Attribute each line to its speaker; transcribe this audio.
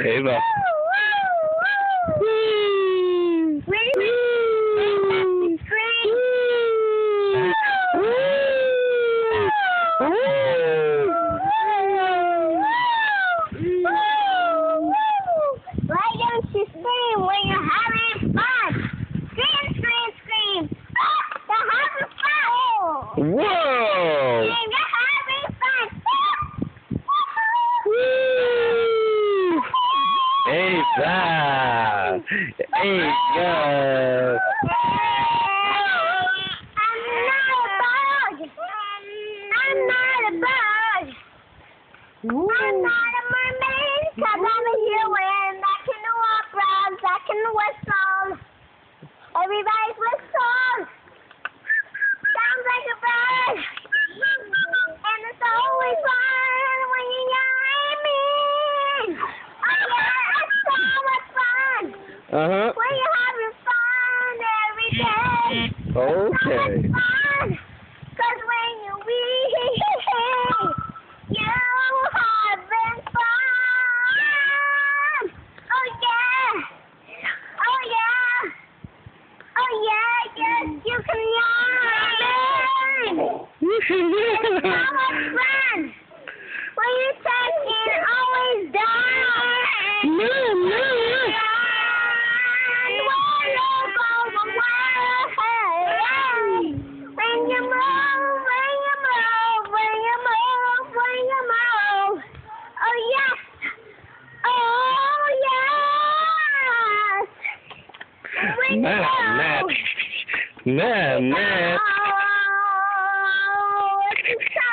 Speaker 1: Ava.
Speaker 2: Why don't you scream when you're having fun? Scream, scream, scream. You're having fun.
Speaker 1: Whoa!
Speaker 2: Scream, you're having fun.
Speaker 1: Ava! Ava!
Speaker 2: I'm not a bug. I'm not a mermaid, 'cause I'm a human that can walk frogs, that can whistle. Everybody's whistle sounds like a bird. And it's always fun when you're aiming. Oh yeah, it's so much fun. When you're having fun every day.
Speaker 1: Okay.
Speaker 2: So much fun. 'Cause when you wee, you having fun. Oh yeah. Oh yeah. Oh yeah, yes, you can learn. It's so much fun. When you take it, always done. When you move, when you move, when you move, when you move. Oh yes. Oh yes. When you
Speaker 1: Matt.
Speaker 2: it's a